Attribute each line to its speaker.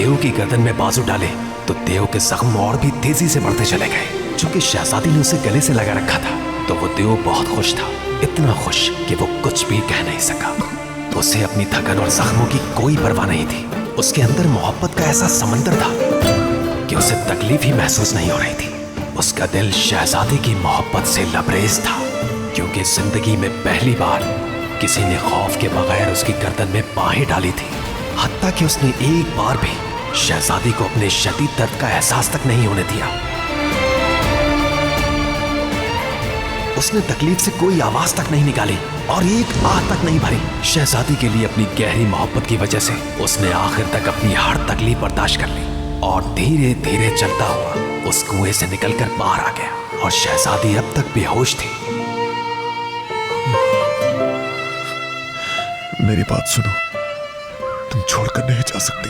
Speaker 1: देव की गर्दन में बाजू डाले तो देव के जख्म और भी तेजी से बढ़ते चले गए। चूंकि शहजादी ने उसे गले से लगा रखा था तो वो देव बहुत खुश था, इतना खुश कि वो कुछ भी कह नहीं सका। उसे अपनी थकन और जख्मों की कोई परवाह नहीं थी। उसके अंदर मोहब्बत का ऐसा समंदर था कि उसे तकलीफ ही महसूस नहीं हो रही थी। उसका दिल शहजादी की मोहब्बत से लबरेज था, क्योंकि जिंदगी में पहली बार किसी ने खौफ के बगैर उसकी गर्दन में बाहें डाली थी। हत्ता कि उसने एक बार भी शहजादी को अपने शदीद दर्द का एहसास तक नहीं होने दिया। उसने तकलीफ से कोई आवाज तक नहीं निकाली और एक आह तक नहीं भरी। शहजादी के लिए अपनी गहरी मोहब्बत की वजह से उसने आखिर तक अपनी हर तकलीफ बर्दाश्त कर ली और धीरे धीरे चलता हुआ उस कुएं से निकलकर बाहर आ गया। और शहजादी अब तक बेहोश थी।
Speaker 2: मेरी बात सुनो, तुम छोड़कर नहीं जा सकती।